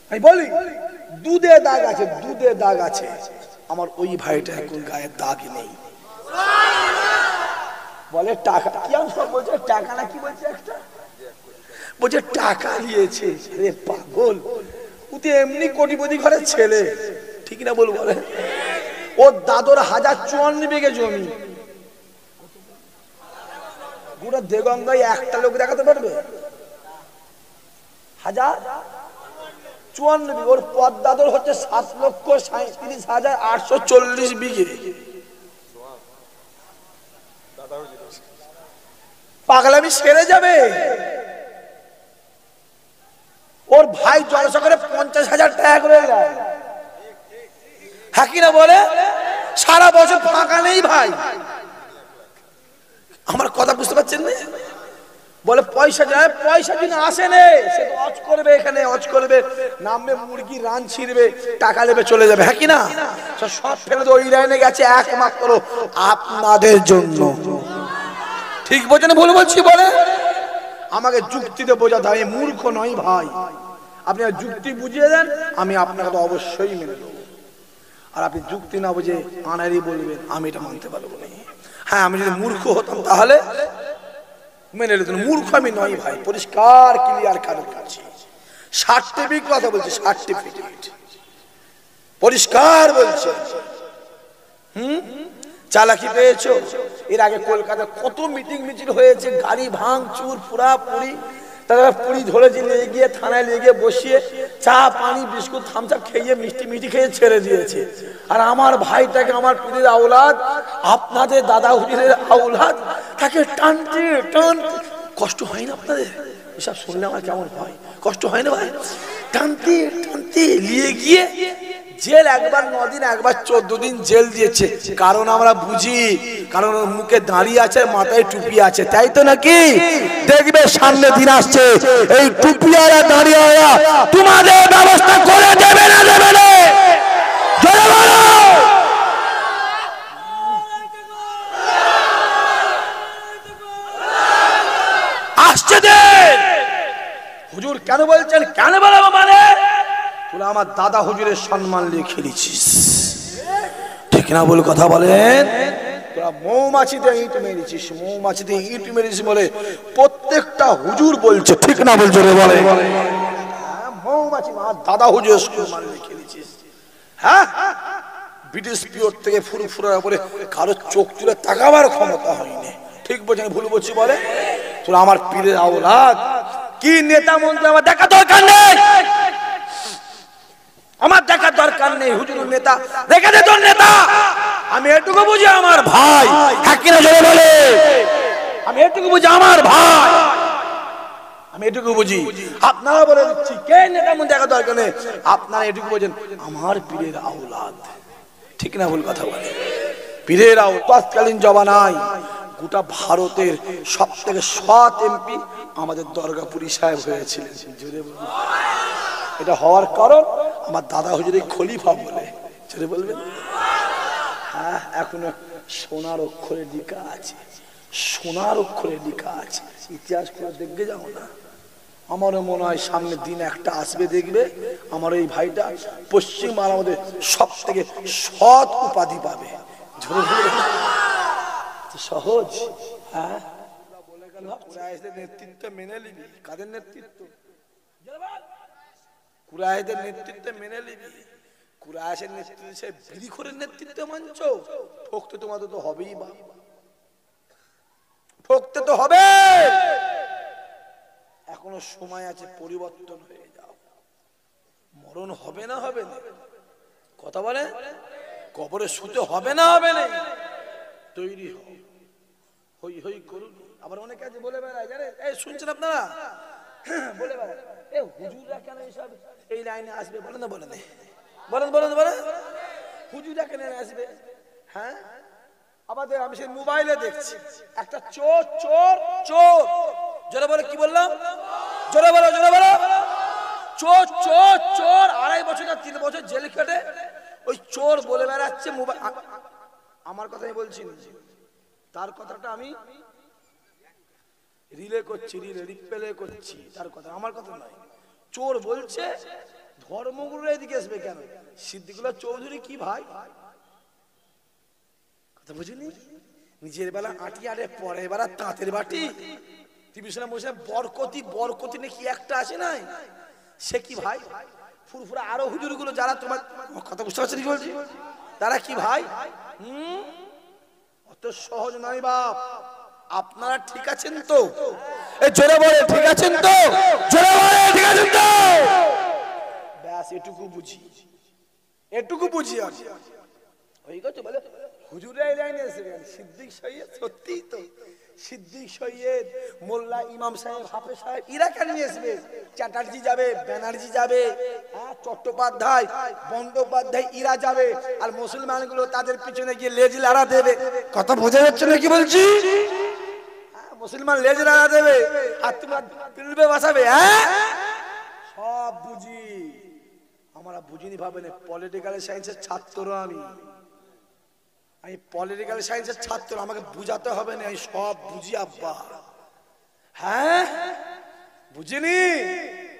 আমি বলি দুধে দাগ আছে, দুধে দাগ আছে। আমার ওই ভাইটা এখন গায়ে দাগ নেই। বলে টাকা কি বলছে, টাকা না কি বলছে, একটা বলছে টাকা নিয়েছে। আরে পাগল, ও তো এমনি কোটিপতি ঘরের ছেলে, ঠিক না বল? বলে ওর দাদুর 1054 বিঘে জমি, গোটা দেগঙ্গায় একটা লোক দেখাতে পারবে 1054 বিঘে। ওর পদ দাদুর হচ্ছে 7,37,840 বিঘে। পাগলামি সেরে যাবে। ওর ভাই জলসা করে 50,000 টাকা করে দেয়, হ্যাঁ কিনা বলে? সারা বছর ফাঁকা নেই ভাই। আমার কথা বুঝতে পারছেন না? বলে পয়সা যায়, পয়সা দিন আসে নে, সে তো অজ করবে, এখানে অজ করবে, নামবে মুরগি রান ছিড়বে, টাকা নেবে চলে যাবে, হ্যাঁ কিনা? সব ফেলে তো ওই লাইনে গেছে একমাত্র আপনাদের জন্য। ঠিক বোঝেন ভুল বলছি? বলে আমাকে যুক্তিতে বোঝাতে, আমি মূর্খ নই ভাই। আপনি যুক্তি বুঝিয়ে দেন, আমি আপনাকে তো অবশ্যই মেনে নেব। আর আপনি যুক্তি না বুঝে আনারি বলবেন, আমি এটা মানতে পারবো না। হ্যাঁ, আমি যদি মূর্খ হতাম তাহলে মেনে নিতেন। মূর্খ আমি নই ভাই, পরিষ্কার ক্লিয়ার কারণ কাছে সার্টিফিকেট কথা বলছি, সার্টিফিকেট পরিষ্কার বলছে। চালাকি পেয়েছো? এর আগে কলকাতায় কত মিটিং মিছিল হয়েছে, গাড়ি ভাঙচুর পুরাপুরি। তারা পুরি ধরেছে, নিয়ে গিয়ে থানায় নিয়ে গিয়ে বসিয়ে চা পানি বিস্কুট থামচা খেয়ে মিষ্টি মিষ্টি খেয়ে ছেড়ে দিয়েছে। আর আমার ভাইটাকে, আমার পীরের আওলাদ, আপনাদের দাদা হুজুরের আওলাদ, তাকে টানতে টানতে, কষ্ট হয় না আপনাদের? এসব শুনলে আমার কেমন হয়, কষ্ট হয় না ভাই? টানতে টানতে নিয়ে গিয়ে জেল একবার 9 দিন, একবার 14 দিন জেল দিয়েছে। কারণ আমরা বুঝি, কারণ ওর মুখে দাঁড়িয়ে আছে, মাথায় টুপি আছে, তাই তো নাকি? দেখবে সামনে দিন আসছে, এই টুপি আর দাঁড়িয়ে তোমাদের ব্যবস্থা করে দেবে না, দেবে না? জোরে বলো। আসছে দিন। হুজুর কেন বলছেন, কেন বলবো? মানে তোরা আমার দাদা হুজুরের সম্মান লিখে দিচ্ছিস, ঠিক না বল? কথা বলেন। তোরা মৌমাছিতে ইট মেরেছিস, মৌমাছিতে ইট মেরেছিস বলে প্রত্যেকটা হুজুর বলছে, ঠিক না বলছো রে? বলে মৌমাছি আমার দাদা হুজুরের সম্মান লিখে দিচ্ছিস। হ্যাঁ, ব্রিটিশ পিরিয়ড থেকে ফুরফুরা করে কারো চোখ তুলে তাকাবার ক্ষমতা হয়নি, ঠিক বলছেন ভুল বলছি? বলে তোরা আমার পীরের আওলাদ, কি নেতা মন্ত্রী আমার দেখা দরকার নেই, আমার দেখার দরকার নেই। হুজুর নেতা দেখে দে, তোর নেতা। আমি এটুকু বুঝি আমার ভাই, হ্যাঁ কিনা জোরে বলে? আমি এটুকু বুঝি আমার ভাই, আমি এটুকু বুঝি। আপনারা বলে দিচ্ছি, কে নেতা মন্ত্রী দেখা দরকার নেই, আপনারা এটুকু বোঝেন আমার পীরের আওলাদ, ঠিক না ভুল কথা বলে? পীরের আওলাদ তৎকালীন জমানায় গোটা ভারতের সব থেকে সৎ এমপি আমাদের দরগাপুরি সাহেব হয়েছিলেন। এটা হওয়ার কারণ আমার দাদা হুজুরের খলিফা বলে, ছেড়ে বলবেন? হ্যাঁ, এখনো সোনার অক্ষরে লেখা আছে, সোনার অক্ষরে লেখা আছে। ইতিহাস করে দেখবে যাও না। আমারও মনে হয় সামনের দিন একটা আসবে, দেখবে আমার এই ভাইটা পশ্চিম বাংলার মধ্যে সব থেকে সৎ উপাধি পাবে। সহজ? হ্যাঁ, বলে গেল কুরাইশদের নেতৃত্ব মেনে নিবি। কাদের নেতৃত্ব? কুরাইশদের নেতৃত্ব মেনে নিবি। কুরাইশের নেতৃত্বে সে বিড়িখোরের নেতৃত্ব মানছো? ঠকতে তোমাদের তো হবেই, বা ঠকতে তো হবে। এখনো সময় আছে, পরিবর্তন হয়ে যাও। মরণ হবে না, হবে না? কথা বলে কবরে শুতে হবে না, হবে না? তৈরি হও, হই হই করুন। আবার অনেকে আছে বলে বেড়ায়, জানেন? এই শুনছেন আপনারা? বলে বেড়ায়, এ হুজুররা কেন এইসব এই লাইনে আসবে? বলেন না, বলেন, বলেন, বলেন, বলেন, হুজুররা কেন আসবে? হ্যাঁ, আমাদের আমি সেই মোবাইলে দেখছি একটা চোর, চোর, চোর, জোরে বলে, কি বললাম? জোরে বলো, জোরে বলো। চোর, চোর, চোর, 2.5 বছর না 3 বছর জেল খেটে ওই চোর বলে বেড়াচ্ছে মোবাইল। আমার কথাই বলছি, তার কথাটা আমি রিলে করছি, রিপ্লে করছি তার কথা, আমার কথা নয়। চোর বলছে ধর্মগুরু এদিকে আসবে কেন? সিদ্দিকুল্লাহ চৌধুরী কি ভাই? কথা বুঝিনি? নিজের বেলা আটি আরে পরের বেলা তাঁতের বাটি। টিভিশনে বসে বরকতি বরকতি নাকি একটা আসে নাই, সে কি ভাই? ফুরফুরা আরো হুজুরগুলো যারা তোমার কথা বুঝতে পারছেন কি বলছি, তারা কি ভাই? অত সহজ নয় বাপ। আপনারা ঠিক আছেন তো? জোরে বলে ঠিক আছেন তো? জোরে বলে ঠিক আছেন তো? ব্যাস এটুকু বুঝি, এটুকু বুঝি আমি। ওই কথা বলে হুজুরে এই লাইনে এসেছেন সিদ্দিক সৈয়দ, সত্যিই তো সিদ্দিক সৈয়দ, মোল্লা ইমাম সাহেব, হাফেজ সাহেব, এরা কেন নিয়ে আসবে? চ্যাটার্জি যাবে, ব্যানার্জি যাবে, চট্টোপাধ্যায়, বন্দ্যোপাধ্যায়, এরা যাবে, আর মুসলমানগুলো তাদের পিছনে গিয়ে লেজ লাড়া দেবে। কথা বোঝা যাচ্ছে না কি বলছি? মুসলমান লেজ লাড়া দেবে আর তোমরা তুলবে বসাবে। সব বুঝি, আমরা বুঝিনি ভাবে না। পলিটিক্যাল সায়েন্সের ছাত্র আমি পলিটিক্যাল সায়েন্সের ছাত্র, আমাকে বুঝাতে হবে না, আমি সব বুঝি আব্বা। হ্যাঁ বুঝিনি?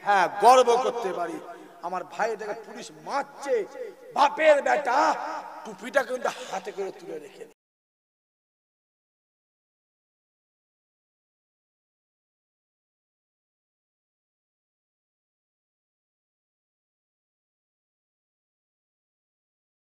হ্যাঁ গর্ব করতে পারি। আমার ভাই দেখে পুলিশ মারছে, বাপের বেটা টুপিটা কিন্তু হাতে করে তুলে রেখে